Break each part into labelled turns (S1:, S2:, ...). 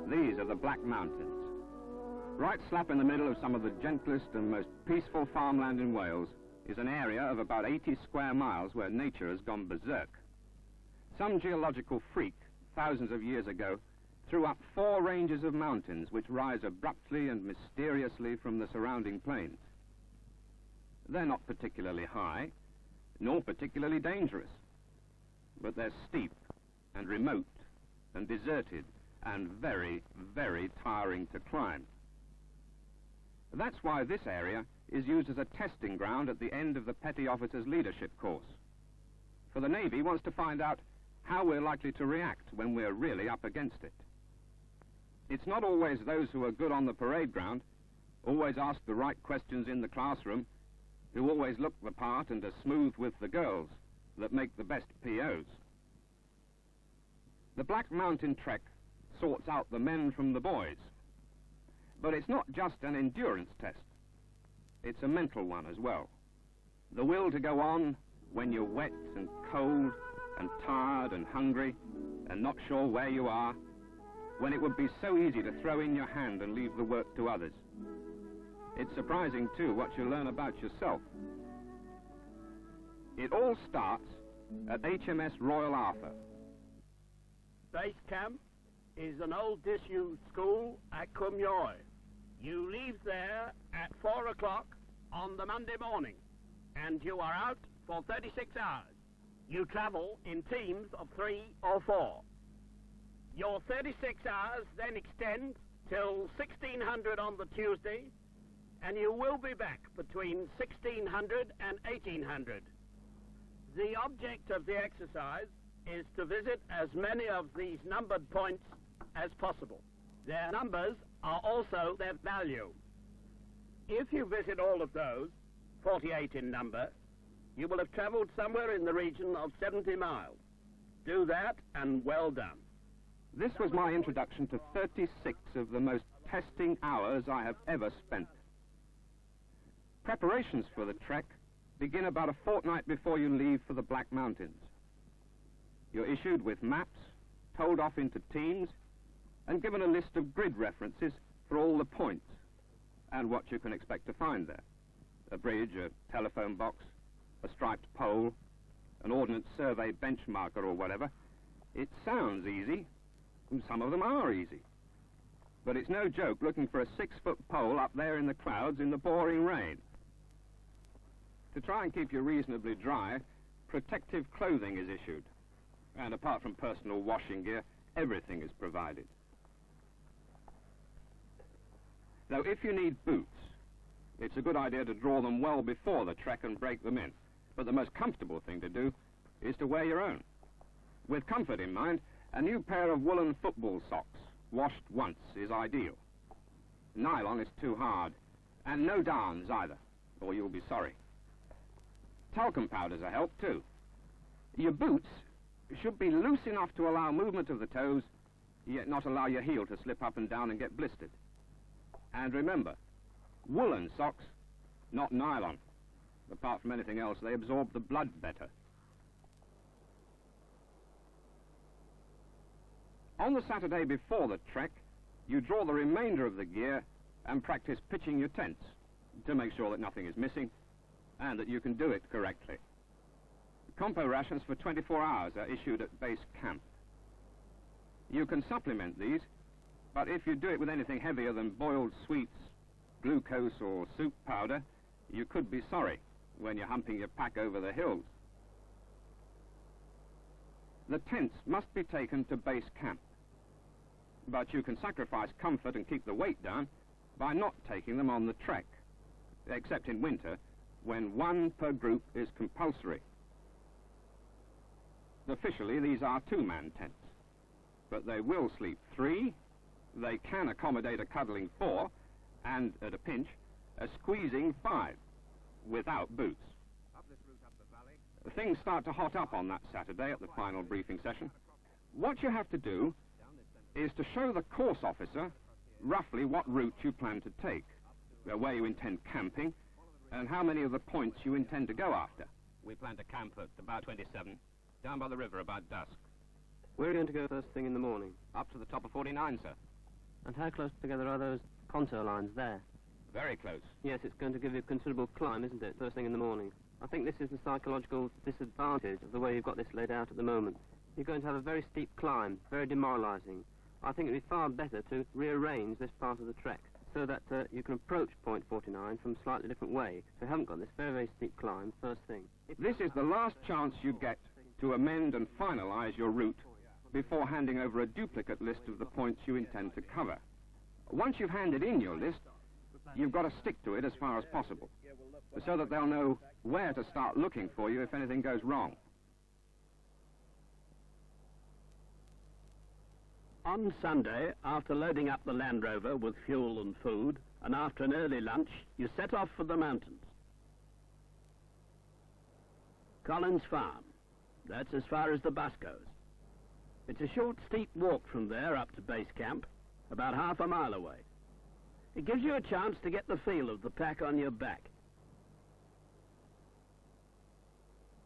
S1: These are the Black Mountains. Right slap in the middle of some of the gentlest and most peaceful farmland in Wales is an area of about 80 square miles where nature has gone berserk. Some geological freak, thousands of years ago, threw up 4 ranges of mountains which rise abruptly and mysteriously from the surrounding plains. They're not particularly high, nor particularly dangerous, but they're steep and remote and deserted and very, very tiring to climb. That's why this area is used as a testing ground at the end of the Petty Officer's Leadership course. For the Navy wants to find out how we're likely to react when we're really up against it. It's not always those who are good on the parade ground, always ask the right questions in the classroom, who always look the part and are smooth with the girls, that make the best POs. The Black Mountain Trek sorts out the men from the boys. But it's not just an endurance test. It's a mental one as well. The will to go on when you're wet and cold and tired and hungry and not sure where you are, when it would be so easy to throw in your hand and leave the work to others. It's surprising, too, what you learn about yourself. It all starts at HMS Royal Arthur.
S2: Base camp is an old disused school at Cwmyoy. You leave there at 4 o'clock on the Monday morning, and you are out for 36 hours. You travel in teams of 3 or 4. Your 36 hours then extend till 1600 on the Tuesday, and you will be back between 1600 and 1800. The object of the exercise is to visit as many of these numbered points as possible. Their numbers are also their value. If you visit all of those, 48 in number, you will have traveled somewhere in the region of 70 miles. Do that, and well done.
S1: This was my introduction to 36 of the most testing hours I have ever spent. Preparations for the trek begin about a fortnight before you leave for the Black Mountains. You're issued with maps, told off into teams, and given a list of grid references for all the points and what you can expect to find there. A bridge, a telephone box, a striped pole, an ordnance survey benchmarker or whatever. It sounds easy, and some of them are easy. But it's no joke looking for a 6-foot pole up there in the clouds in the pouring rain. To try and keep you reasonably dry, protective clothing is issued. And apart from personal washing gear, everything is provided. Now, if you need boots, it's a good idea to draw them well before the trek and break them in. But the most comfortable thing to do is to wear your own. With comfort in mind, a new pair of woolen football socks, washed once, is ideal. Nylon is too hard, and no darns either, or you'll be sorry. Talcum powder's a help, too. Your boots should be loose enough to allow movement of the toes, yet not allow your heel to slip up and down and get blistered. And remember, woolen socks, not nylon. Apart from anything else, they absorb the blood better. On the Saturday before the trek, you draw the remainder of the gear and practice pitching your tents to make sure that nothing is missing and that you can do it correctly. Compo rations for 24 hours are issued at base camp. You can supplement these, but if you do it with anything heavier than boiled sweets, glucose or soup powder, you could be sorry when you're humping your pack over the hills. The tents must be taken to base camp, but you can sacrifice comfort and keep the weight down by not taking them on the trek, except in winter, when 1 per group is compulsory. Officially, these are 2-man tents, but they will sleep 3, they can accommodate a cuddling 4, and, at a pinch, a squeezing 5, without boots. Things start to hot up on that Saturday at the final briefing session. What you have to do is to show the course officer roughly what route you plan to take, where you intend camping, and how many of the points you intend to go after.
S3: We plan to camp at about 27, down by the river about dusk.
S4: We're going to go first thing in the morning.
S3: Up to the top of 49, sir.
S4: And how close together are those contour lines there?
S3: Very close.
S4: Yes, it's going to give you a considerable climb, isn't it, first thing in the morning? I think this is the psychological disadvantage of the way you've got this laid out at the moment. You're going to have a very steep climb, very demoralising. I think it would be far better to rearrange this part of the trek so that you can approach point 49 from a slightly different way. So you haven't got this very, very steep climb first thing.
S1: This is the last chance you get to amend and finalise your route before handing over a duplicate list of the points you intend to cover. Once you've handed in your list, you've got to stick to it as far as possible, so that they'll know where to start looking for you if anything goes wrong.
S2: On Sunday, after loading up the Land Rover with fuel and food, and after an early lunch, you set off for the mountains. Collins Farm. That's as far as the bus goes. It's a short, steep walk from there up to base camp, about half a mile away. It gives you a chance to get the feel of the pack on your back.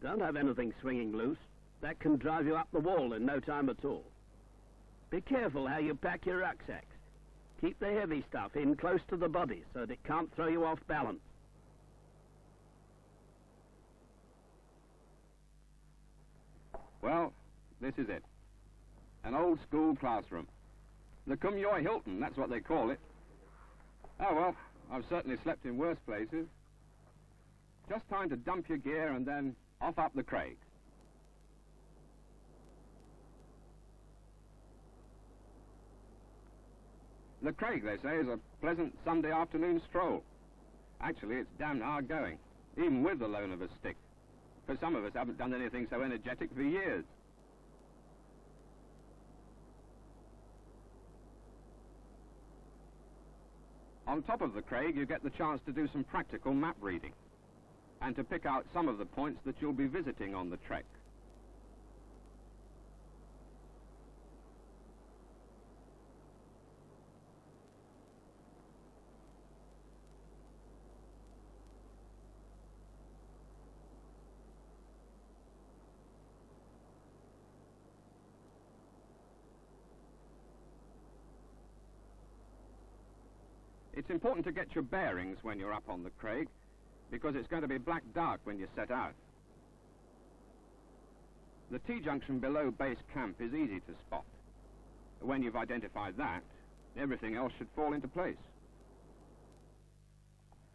S2: Don't have anything swinging loose. That can drive you up the wall in no time at all. Be careful how you pack your rucksacks. Keep the heavy stuff in close to the body so that it can't throw you off balance.
S1: Well, this is it. An old school classroom. The Cwmyoy Hilton, that's what they call it. Oh, well, I've certainly slept in worse places. Just time to dump your gear and then off up the Craig. The Craig, they say, is a pleasant Sunday afternoon stroll. Actually, it's damn hard going, even with the loan of a stick. For some of us haven't done anything so energetic for years. On top of the Craig, you get the chance to do some practical map reading and to pick out some of the points that you'll be visiting on the trek. It's important to get your bearings when you're up on the Craig, because it's going to be black dark when you set out. The T-junction below base camp is easy to spot. When you've identified that, everything else should fall into place.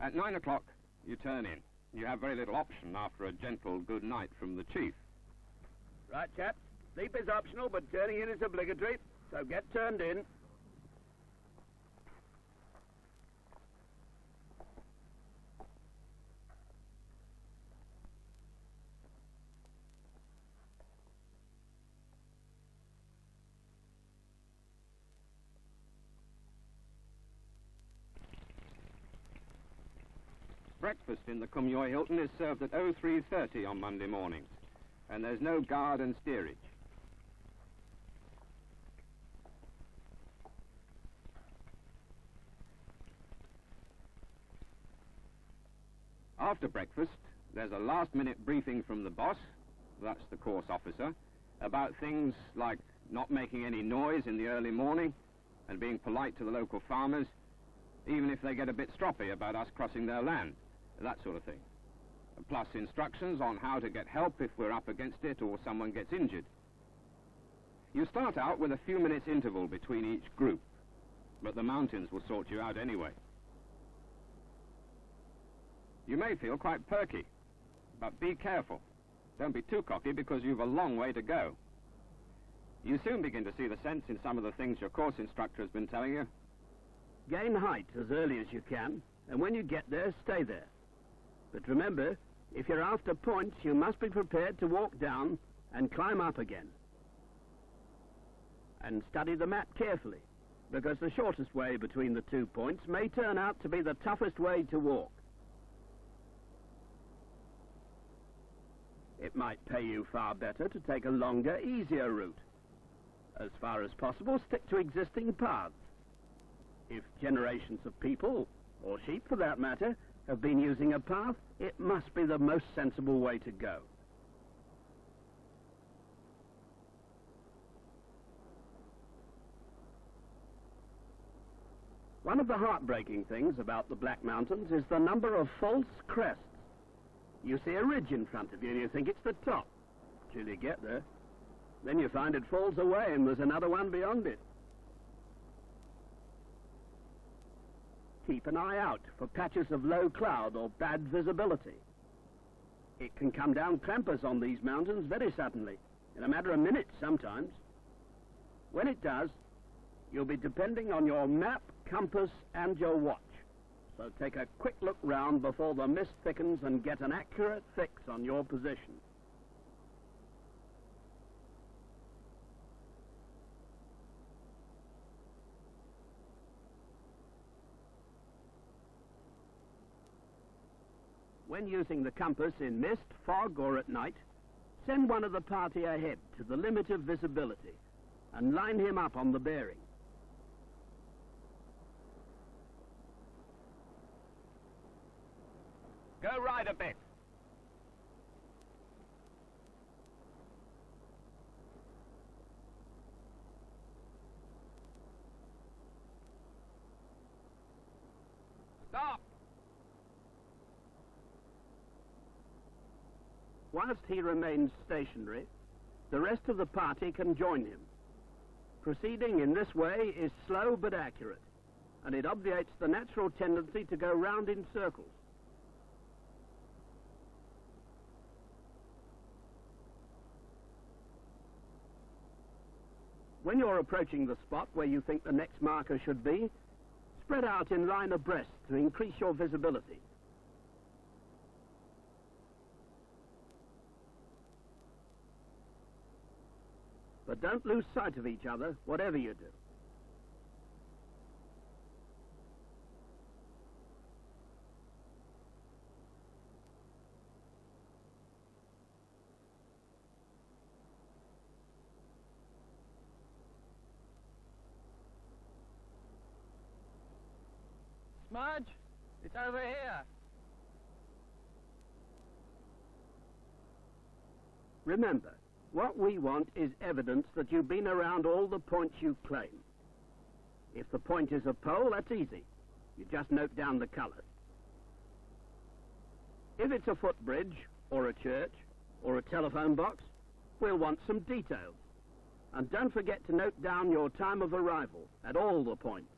S1: At 9 o'clock, you turn in. You have very little option after a gentle good night from the chief.
S2: Right, chaps. Sleep is optional, but turning in is obligatory, so get turned in.
S1: Breakfast in the Cwmyoy Hilton is served at 03:30 on Monday mornings, and there's no guard and steerage. After breakfast, there's a last-minute briefing from the boss, that's the course officer, about things like not making any noise in the early morning and being polite to the local farmers, even if they get a bit stroppy about us crossing their land. That sort of thing. Plus instructions on how to get help if we're up against it or someone gets injured. You start out with a few minutes interval between each group, but the mountains will sort you out anyway. You may feel quite perky, but be careful. Don't be too cocky because you've a long way to go. You soon begin to see the sense in some of the things your course instructor has been telling you.
S2: Gain height as early as you can, and when you get there, stay there. But remember, if you're after points, you must be prepared to walk down and climb up again. And study the map carefully, because the shortest way between the 2 points may turn out to be the toughest way to walk. It might pay you far better to take a longer, easier route. As far as possible, stick to existing paths. If generations of people, or sheep for that matter, have been using a path, it must be the most sensible way to go. One of the heartbreaking things about the Black Mountains is the number of false crests. You see a ridge in front of you and you think it's the top, till you get there. Then you find it falls away and there's another one beyond it. Keep an eye out for patches of low cloud or bad visibility. It can come down clampers on these mountains very suddenly, in a matter of minutes sometimes. When it does, you'll be depending on your map, compass, and your watch. So take a quick look round before the mist thickens and get an accurate fix on your position. When using the compass in mist, fog, or at night, send one of the party ahead to the limit of visibility and line him up on the bearing.
S3: Go right a bit. Stop!
S2: Whilst he remains stationary, the rest of the party can join him. Proceeding in this way is slow but accurate, and it obviates the natural tendency to go round in circles. When you're approaching the spot where you think the next marker should be, spread out in line abreast to increase your visibility. But don't lose sight of each other, whatever you do.
S5: Smudge, it's over here.
S2: Remember, what we want is evidence that you've been around all the points you claim. If the point is a pole, that's easy. You just note down the colours. If it's a footbridge, or a church, or a telephone box, we'll want some details. And don't forget to note down your time of arrival at all the points.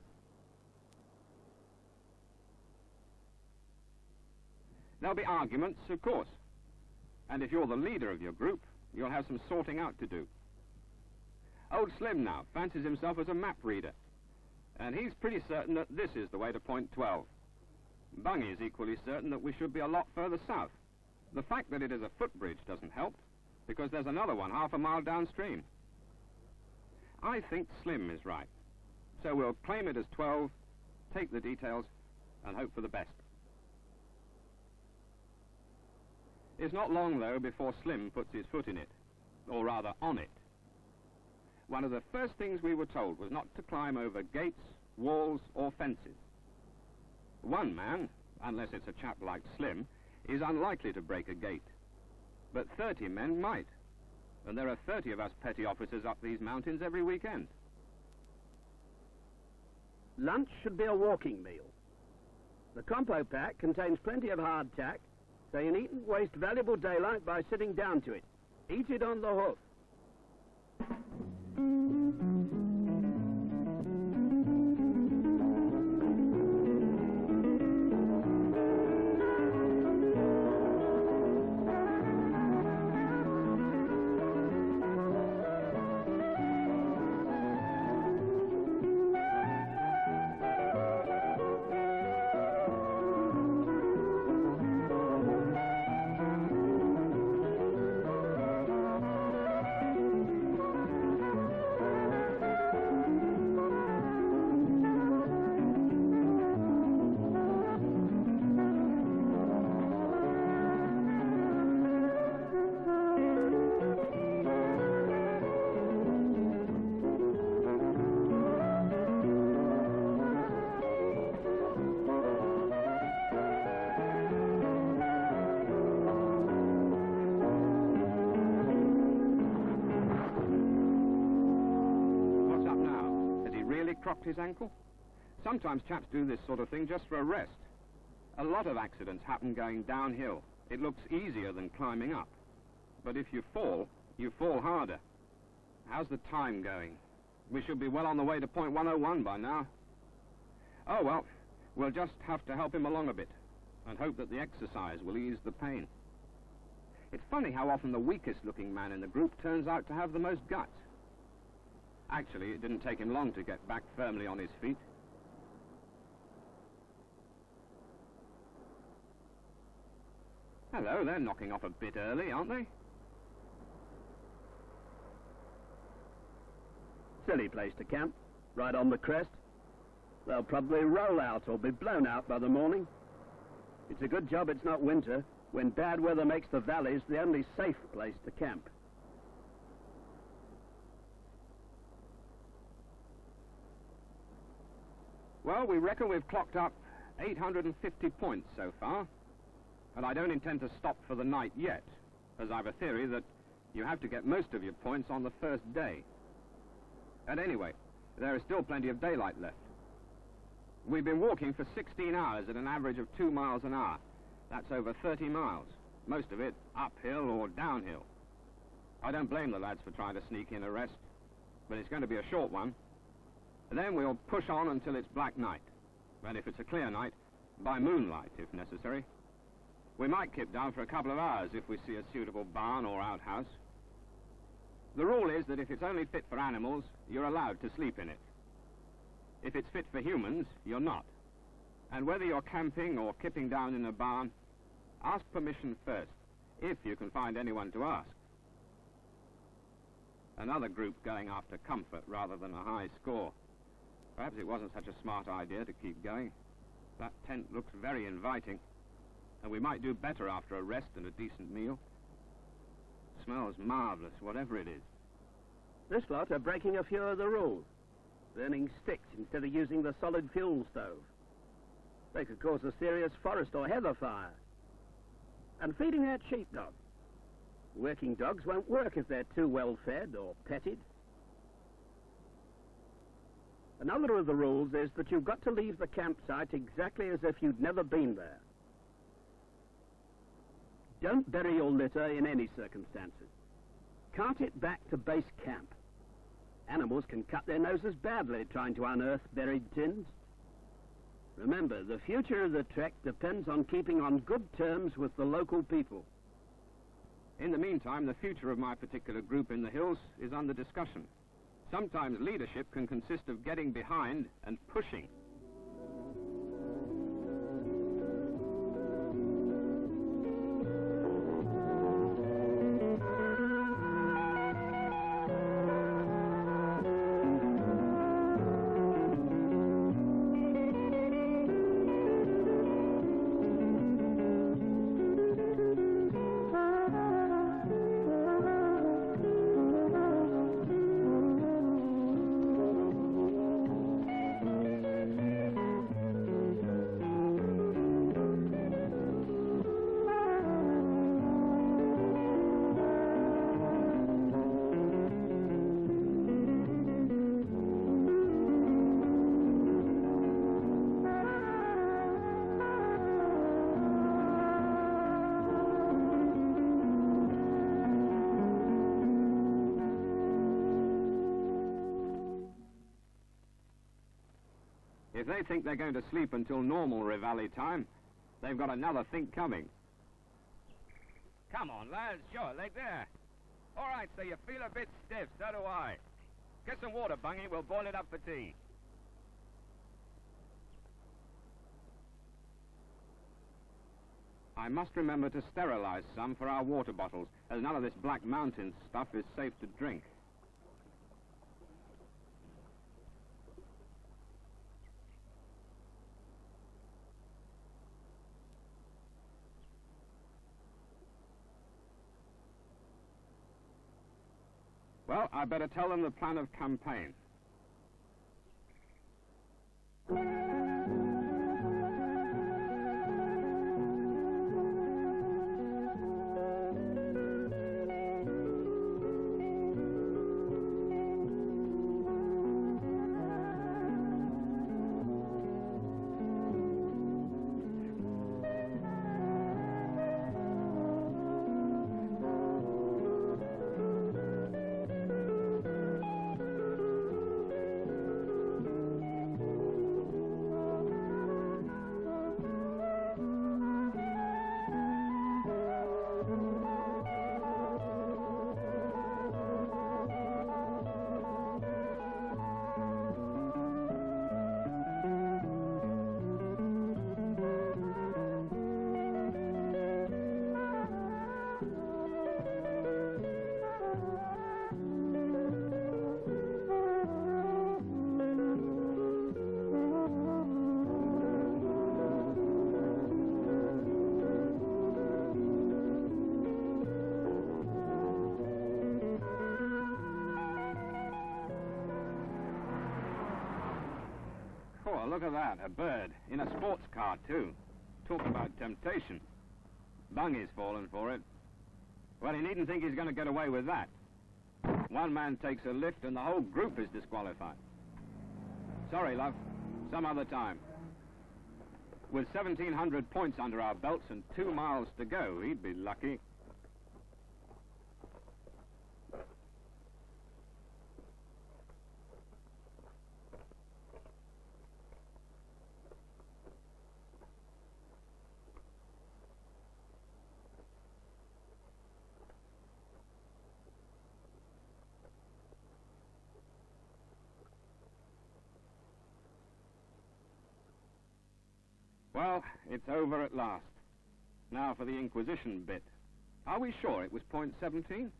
S1: There'll be arguments, of course. And if you're the leader of your group, you'll have some sorting out to do. Old Slim now fancies himself as a map reader, and he's pretty certain that this is the way to point 12. Bungy is equally certain that we should be a lot further south. The fact that it is a footbridge doesn't help, because there's another one half a mile downstream. I think Slim is right, so we'll claim it as 12, take the details, and hope for the best. It's not long, though, before Slim puts his foot in it, or rather on it. One of the first things we were told was not to climb over gates, walls, or fences. One man, unless it's a chap like Slim, is unlikely to break a gate. But 30 men might, and there are 30 of us petty officers up these mountains every weekend.
S2: Lunch should be a walking meal. The compo pack contains plenty of hardtack, so you needn't waste valuable daylight by sitting down to it. Eat it on the hoof.
S1: Cropped his ankle? Sometimes chaps do this sort of thing just for a rest. A lot of accidents happen going downhill. It looks easier than climbing up. But if you fall harder. How's the time going? We should be well on the way to point 101 by now. Oh, well, we'll just have to help him along a bit and hope that the exercise will ease the pain. It's funny how often the weakest-looking man in the group turns out to have the most guts. Actually, it didn't take him long to get back firmly on his feet. Hello, they're knocking off a bit early, aren't they?
S2: Silly place to camp, right on the crest. They'll probably roll out or be blown out by the morning. It's a good job it's not winter, when bad weather makes the valleys the only safe place to camp.
S1: Well, we reckon we've clocked up 850 points so far, and I don't intend to stop for the night yet, as I've a theory that you have to get most of your points on the first day. And anyway, there is still plenty of daylight left. We've been walking for 16 hours at an average of 2 miles an hour. That's over 30 miles, most of it uphill or downhill. I don't blame the lads for trying to sneak in a rest, but it's going to be a short one. And then we'll push on until it's black night, and if it's a clear night, by moonlight if necessary. We might kip down for a couple of hours if we see a suitable barn or outhouse. The rule is that if it's only fit for animals, you're allowed to sleep in it. If it's fit for humans, you're not. And whether you're camping or kipping down in a barn, ask permission first, if you can find anyone to ask. Another group going after comfort rather than a high score. Perhaps it wasn't such a smart idea to keep going. That tent looks very inviting, and we might do better after a rest and a decent meal. Smells marvelous, whatever it is.
S2: This lot are breaking a few of the rules, burning sticks instead of using the solid fuel stove. They could cause a serious forest or heather fire. And feeding that sheepdog. Working dogs won't work if they're too well fed or petted. Another of the rules is that you've got to leave the campsite exactly as if you'd never been there. Don't bury your litter in any circumstances. Cart it back to base camp. Animals can cut their noses badly trying to unearth buried tins. Remember, the future of the trek depends on keeping on good terms with the local people.
S1: In the meantime, the future of my particular group in the hills is under discussion. Sometimes leadership can consist of getting behind and pushing. If they think they're going to sleep until normal Rivali time, they've got another think coming.
S3: Come on, lads, sure, leg there. All right, so you feel a bit stiff, so do I. Get some water, Bungy, we'll boil it up for tea.
S1: I must remember to sterilize some for our water bottles, as none of this Black Mountain stuff is safe to drink. Well, I better tell them the plan of campaign. Oh, look at that, a bird. In a sports car, too. Talk about temptation. Bungy's fallen for it. Well, he needn't think he's going to get away with that. One man takes a lift and the whole group is disqualified. Sorry, love. Some other time. With 1,700 points under our belts and 2 miles to go, he'd be lucky. Well, it's over at last. Now for the Inquisition bit. Are we sure it was point 17?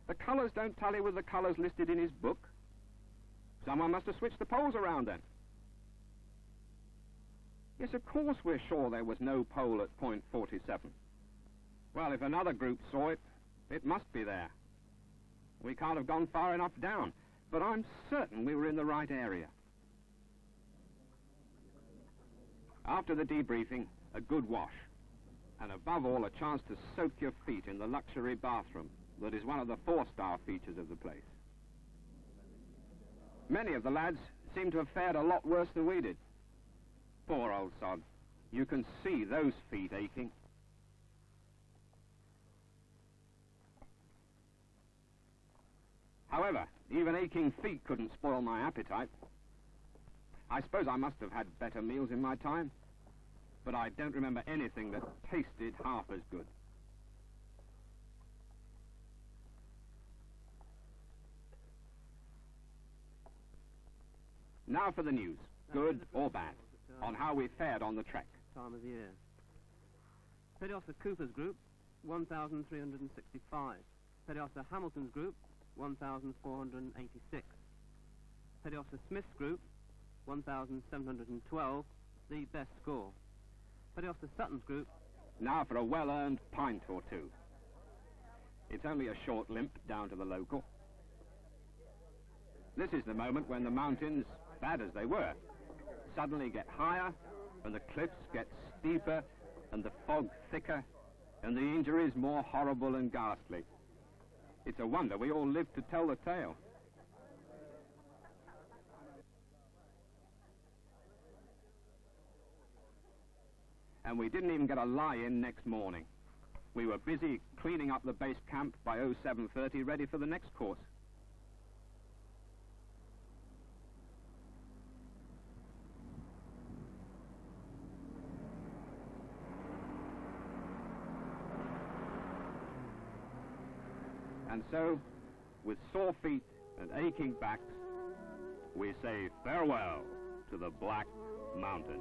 S1: The colours don't tally with the colours listed in his book. Someone must have switched the poles around then. Yes, of course we're sure there was no pole at point 47. Well, if another group saw it, it must be there. We can't have gone far enough down, but I'm certain we were in the right area. After the debriefing, a good wash. And above all, a chance to soak your feet in the luxury bathroom that is one of the 4-star features of the place. Many of the lads seem to have fared a lot worse than we did. Poor old sod. You can see those feet aching. However, even aching feet couldn't spoil my appetite. I suppose I must have had better meals in my time, but I don't remember anything that tasted half as good. Now for the news, good or bad, on how we fared on the trek.
S4: Time of year. Petty Officer Cooper's group, 1,365. Petty Officer Hamilton's group, 1,486. Petty Officer Smith's group, 1,712, the best score. Petty Officer Sutton's group.
S1: Now for a well-earned pint or two. It's only a short limp down to the local. This is the moment when the mountains, bad as they were, suddenly get higher, and the cliffs get steeper, and the fog thicker, and the injuries more horrible and ghastly. It's a wonder we all lived to tell the tale. And we didn't even get a lie-in next morning. We were busy cleaning up the base camp by 07:30, ready for the next course. And so, with sore feet and aching backs, we say farewell to the Black Mountain.